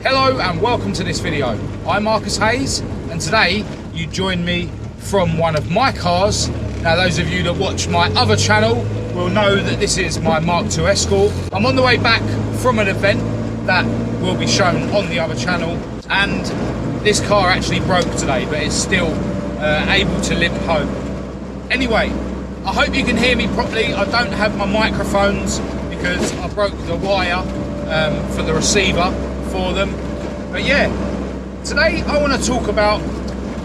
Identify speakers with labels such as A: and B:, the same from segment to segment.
A: Hello and welcome to this video. I'm Marcus Hayes, and today you join me from one of my cars. Now those of you that watch my other channel will know that this is my Mark II Escort. I'm on the way back from an event that will be shown on the other channel, and this car actually broke today, but it's still able to limp home. Anyway, I hope you can hear me properly. I don't have my microphones because I broke the wire for the receiver for them. But yeah, today I want to talk about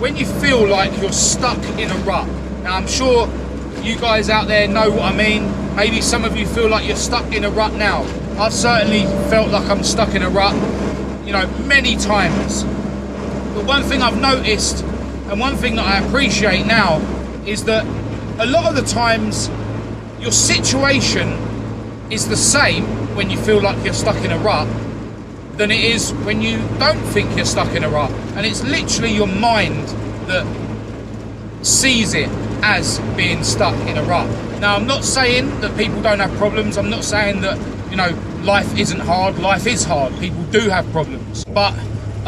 A: when you feel like you're stuck in a rut. Now I'm sure you guys out there know what I mean. Maybe some of you feel like you're stuck in a rut now. I've certainly felt like I'm stuck in a rut, you know, many times. But one thing I've noticed, and one thing that I appreciate now, is that a lot of the times your situation is the same when you feel like you're stuck in a rut than it is when you don't think you're stuck in a rut. And it's literally your mind that sees it as being stuck in a rut. Now, I'm not saying that people don't have problems. I'm not saying that, you know, life isn't hard. Life is hard. People do have problems. But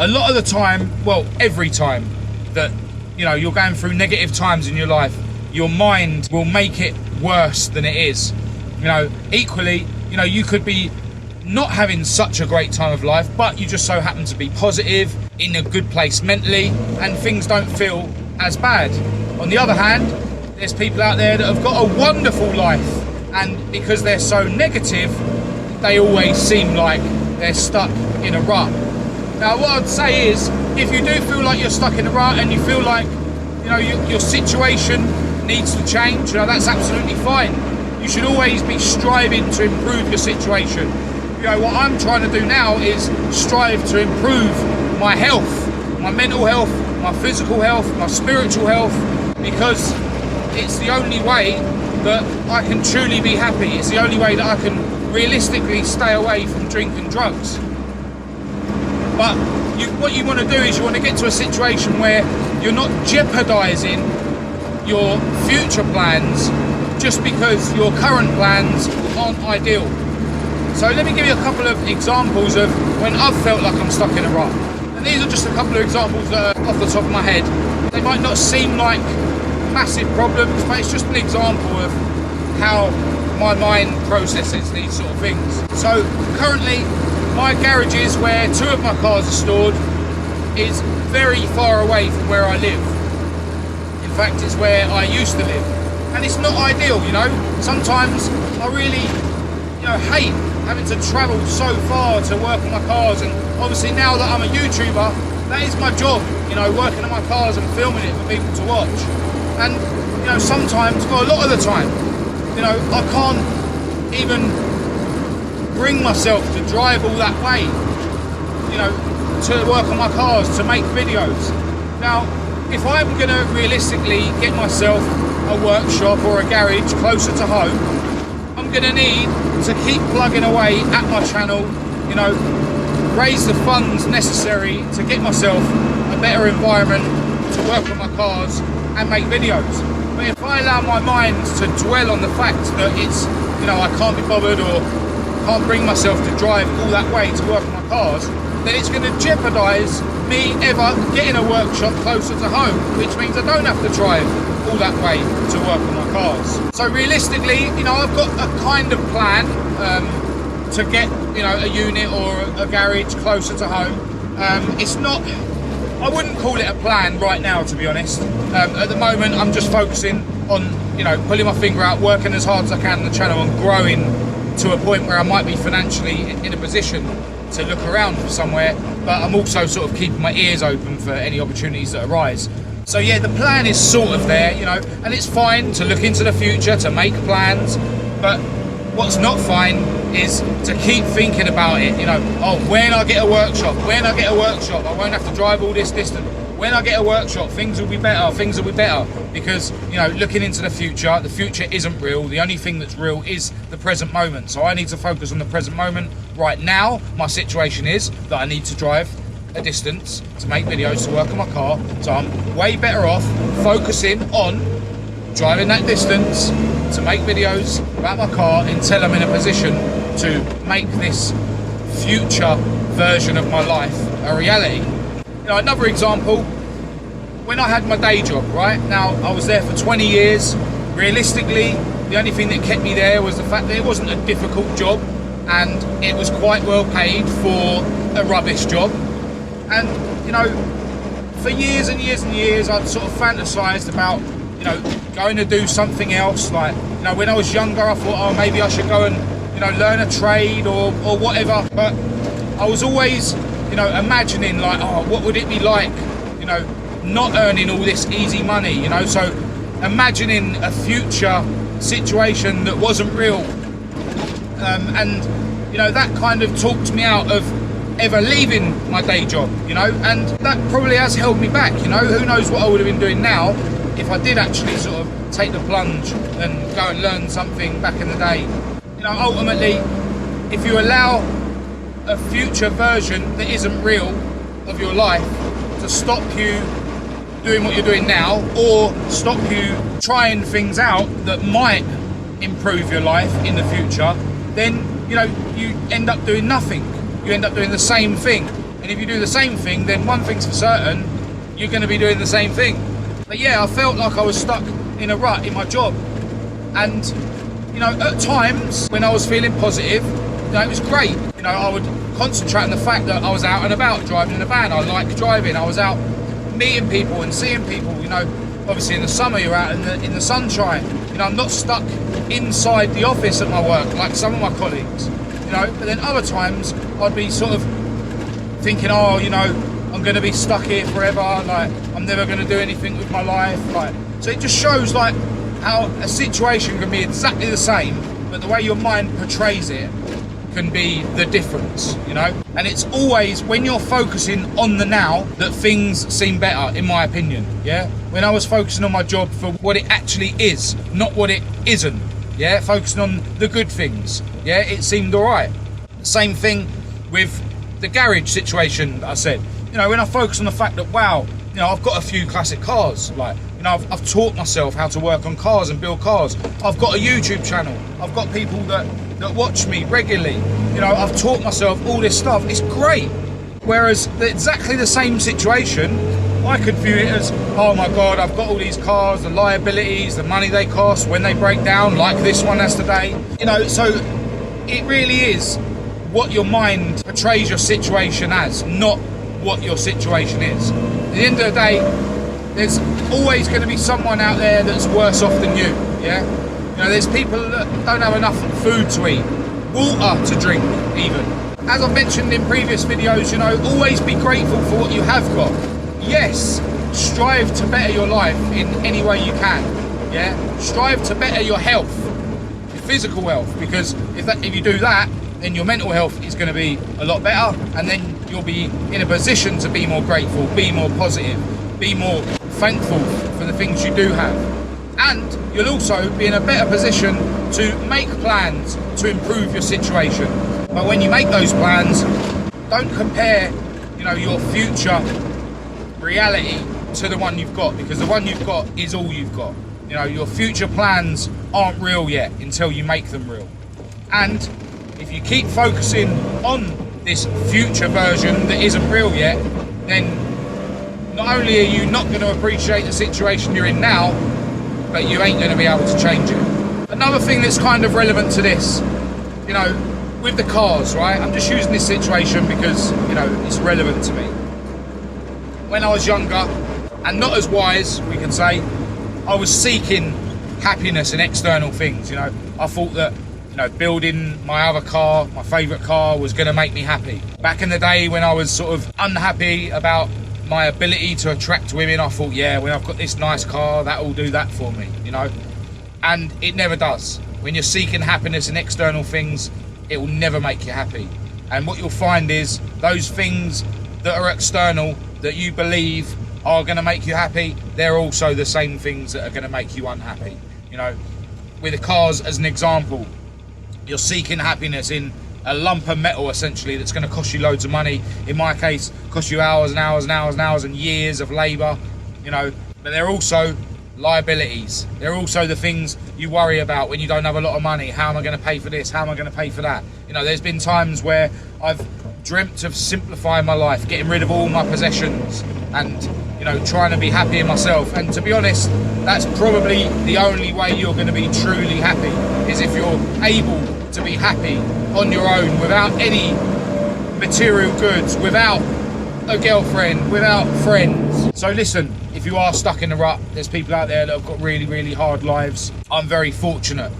A: a lot of the time, well, every time that, you know, you're going through negative times in your life, your mind will make it worse than it is. You know, equally, you know, you could be not having such a great time of life, but you just so happen to be positive, in a good place mentally, and things don't feel as bad. On the other hand, there's people out there that have got a wonderful life, and because they're so negative, they always seem like they're stuck in a rut. Now, what I'd say is, if you do feel like you're stuck in a rut and you feel like, you know, your situation needs to change, you know, that's absolutely fine. You should always be striving to improve your situation. You know, what I'm trying to do now is strive to improve my health, my mental health, my physical health, my spiritual health, because it's the only way that I can truly be happy. It's the only way that I can realistically stay away from drinking drugs. But what you want to do is you want to get to a situation where you're not jeopardizing your future plans just because your current plans aren't ideal. So let me give you a couple of examples of when I've felt like I'm stuck in a rut. And these are just a couple of examples that are off the top of my head. They might not seem like massive problems, but it's just an example of how my mind processes these sort of things. So currently, my garages where two of my cars are stored is very far away from where I live. In fact, it's where I used to live. And it's not ideal, you know. Sometimes I really, you know, hate having to travel so far to work on my cars. And obviously now that I'm a YouTuber, that is my job, you know, working on my cars and filming it for people to watch. And, you know, sometimes, well, a lot of the time, you know, I can't even bring myself to drive all that way, you know, to work on my cars, to make videos. Now, if I'm going to realistically get myself a workshop or a garage closer to home, I'm going to need to keep plugging away at my channel, you know, raise the funds necessary to get myself a better environment to work on my cars and make videos. But if I allow my mind to dwell on the fact that it's, you know, I can't be bothered or can't bring myself to drive all that way to work on my cars, then it's going to jeopardise me ever getting a workshop closer to home, which means I don't have to drive all that way to work on my cars. So realistically, you know, I've got a kind of plan to get, you know, a unit or a garage closer to home. It's not, I wouldn't call it a plan right now, to be honest. At the moment, I'm just focusing on, you know, pulling my finger out, working as hard as I can on the channel and growing to a point where I might be financially in a position to look around for somewhere, but I'm also sort of keeping my ears open for any opportunities that arise. So yeah, the plan is sort of there, you know, and it's fine to look into the future, to make plans, but what's not fine is to keep thinking about it, you know, oh, when I get a workshop, when I get a workshop, I won't have to drive all this distance. When I get a workshop, things will be better, because, you know, looking into the future isn't real. The only thing that's real is the present moment. So I need to focus on the present moment. Right now, my situation is that I need to drive a distance to make videos to work on my car. So I'm way better off focusing on driving that distance to make videos about my car until I'm in a position to make this future version of my life a reality. You know, another example, when I had my day job, right? Now, I was there for 20 years. Realistically, the only thing that kept me there was the fact that it wasn't a difficult job and it was quite well paid for a rubbish job. And, you know, for years and years and years, I'd sort of fantasized about, you know, going to do something else. Like, you know, when I was younger, I thought, oh, maybe I should go and, you know, learn a trade or whatever. But I was always, you know, imagining like, oh, what would it be like, you know, not earning all this easy money, you know? So imagining a future situation that wasn't real. And, you know, that kind of talked me out of ever leaving my day job, you know, and that probably has held me back, you know. Who knows what I would have been doing now if I did actually sort of take the plunge and go and learn something back in the day. You know, ultimately, if you allow a future version that isn't real of your life to stop you doing what you're doing now, or stop you trying things out that might improve your life in the future, then, you know, you end up doing nothing. You end up doing the same thing. And if you do the same thing, then one thing's for certain, you're going to be doing the same thing. But yeah, I felt like I was stuck in a rut in my job. And, you know, at times when I was feeling positive, you know, it was great. You know, I would concentrate on the fact that I was out and about driving in a van. I like driving. I was out meeting people and seeing people. You know, obviously in the summer you're out in the sunshine. You know, I'm not stuck inside the office at my work like some of my colleagues. You know, but then other times I'd be sort of thinking, oh, you know, I'm going to be stuck here forever. Like, I'm never going to do anything with my life. Like, so it just shows like how a situation can be exactly the same, but the way your mind portrays it can be the difference, you know. And it's always when you're focusing on the now that things seem better, in my opinion. Yeah, when I was focusing on my job for what it actually is, not what it isn't. Yeah, focusing on the good things. Yeah, it seemed all right. Same thing with the garage situation that I said. You know, when I focus on the fact that, wow, you know, I've got a few classic cars. Like, you know, I've taught myself how to work on cars and build cars. I've got a YouTube channel. I've got people that watch me regularly. You know, I've taught myself all this stuff. It's great. Whereas exactly the same situation, I could view it as, oh my God, I've got all these cars, the liabilities, the money they cost when they break down, like this one has today. You know, so it really is what your mind portrays your situation as, not what your situation is. At the end of the day, there's always going to be someone out there that's worse off than you, yeah? You know, there's people that don't have enough food to eat, water to drink even. As I've mentioned in previous videos, you know, always be grateful for what you have got. Yes, strive to better your life in any way you can, yeah? Strive to better your health, your physical health, because if you do that, then your mental health is going to be a lot better, and then you'll be in a position to be more grateful, be more positive, be more thankful for the things you do have. And you'll also be in a better position to make plans to improve your situation. But when you make those plans, don't compare, you know, your future reality to the one you've got, because the one you've got is all you've got. You know, your future plans aren't real yet until you make them real. And if you keep focusing on this future version that isn't real yet, then not only are you not going to appreciate the situation you're in now, but you ain't going to be able to change it. Another thing that's kind of relevant to this, you know, with the cars, right? I'm just using this situation because, you know, it's relevant to me. When I was younger and not as wise, we can say, I was seeking happiness in external things. You know, I thought that, you know, building my other car, my favourite car, was going to make me happy. Back in the day when I was sort of unhappy about my ability to attract women, I thought, yeah, when I've got this nice car, that'll do that for me, you know. And it never does. When you're seeking happiness in external things, it will never make you happy. And what you'll find is those things that are external that you believe are going to make you happy, they're also the same things that are going to make you unhappy. You know, with the cars as an example, you're seeking happiness in a lump of metal essentially that's going to cost you loads of money. In my case, cost you hours and hours and hours and hours and years of labour, you know. But they're also liabilities. They're also the things you worry about when you don't have a lot of money. How am I going to pay for this? How am I going to pay for that? You know, there's been times where I've dreamt of simplifying my life, getting rid of all my possessions, and trying to be happy in myself. And to be honest, that's probably the only way you're going to be truly happy, is if you're able to be happy on your own, without any material goods, without a girlfriend, without friends. So listen, if you are stuck in a rut, there's people out there that have got really, really hard lives. I'm very fortunate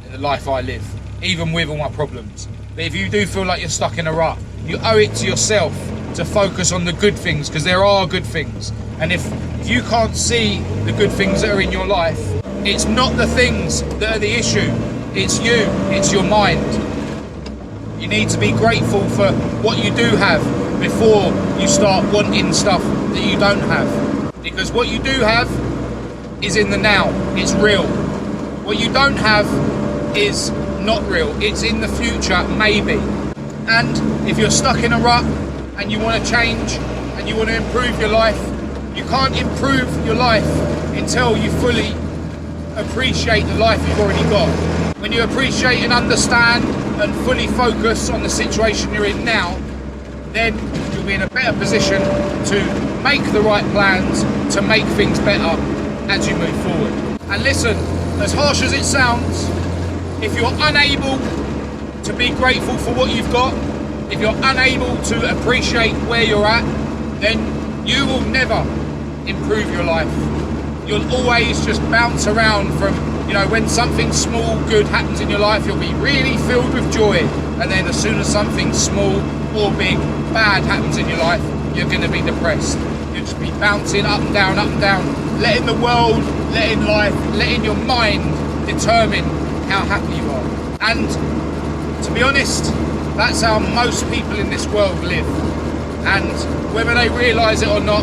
A: in the life I live, even with all my problems. But if you do feel like you're stuck in a rut, you owe it to yourself to focus on the good things, because there are good things. And if you can't see the good things that are in your life, it's not the things that are the issue. It's you, it's your mind. You need to be grateful for what you do have before you start wanting stuff that you don't have. Because what you do have is in the now, it's real. What you don't have is not real, it's in the future, maybe. And if you're stuck in a rut and you want to change and you want to improve your life, you can't improve your life until you fully appreciate the life you've already got. When you appreciate and understand and fully focus on the situation you're in now, then you'll be in a better position to make the right plans to make things better as you move forward. And listen, as harsh as it sounds, if you're unable to be grateful for what you've got, if you're unable to appreciate where you're at, then you will never improve your life. You'll always just bounce around from, when something small good happens in your life, you'll be really filled with joy. And then as soon as something small or big bad happens in your life, you're going to be depressed. You'll just be bouncing up and down, letting the world, letting life, letting your mind determine how happy you are. And to be honest, that's how most people in this world live. And whether they realise it or not,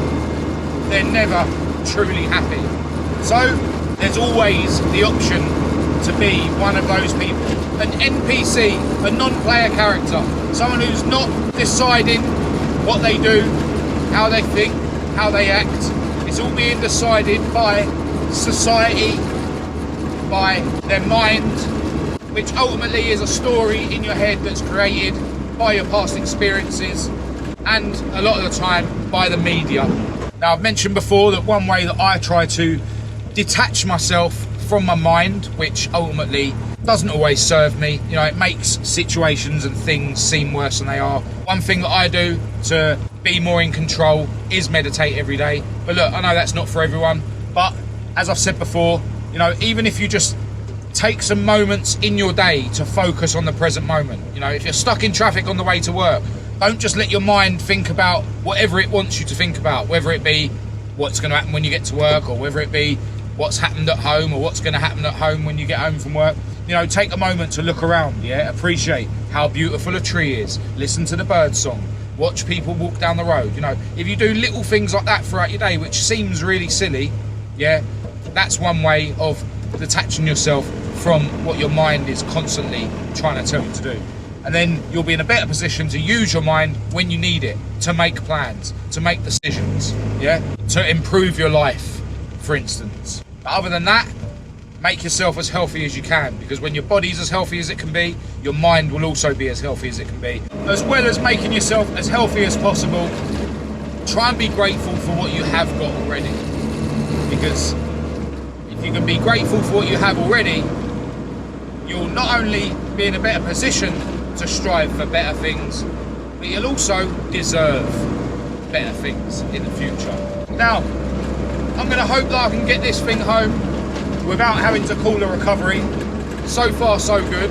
A: they're never truly happy. So there's always the option to be one of those people. An NPC, a non-player character, someone who's not deciding what they do, how they think, how they act. It's all being decided by society, by their mind, which ultimately is a story in your head that's created by your past experiences and a lot of the time by the media. Now, I've mentioned before that one way that I try to detach myself from my mind, which ultimately doesn't always serve me, it makes situations and things seem worse than they are. One thing that I do to be more in control is meditate every day. But look, I know that's not for everyone, but as I've said before, even if you just take some moments in your day to focus on the present moment. If you're stuck in traffic on the way to work, don't just let your mind think about whatever it wants you to think about, whether it be what's going to happen when you get to work, or whether it be what's happened at home, or what's going to happen at home when you get home from work. Take a moment to look around, appreciate how beautiful a tree is, listen to the bird song, watch people walk down the road. If you do little things like that throughout your day, which seems really silly, that's one way of detaching yourself from what your mind is constantly trying to tell you to do. And then you'll be in a better position to use your mind when you need it, to make plans, to make decisions, to improve your life, for instance. But other than that, make yourself as healthy as you can, because when your body's as healthy as it can be, your mind will also be as healthy as it can be. As well as making yourself as healthy as possible, try and be grateful for what you have got already. Because if you can be grateful for what you have already, you'll not only be in a better position to strive for better things, but you'll also deserve better things in the future. Now, I'm going to hope that I can get this thing home without having to call a recovery. So far, so good.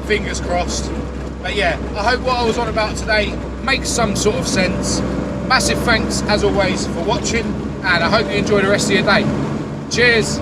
A: Fingers crossed. But I hope what I was on about today makes some sort of sense. Massive thanks, as always, for watching, and I hope you enjoy the rest of your day. Cheers.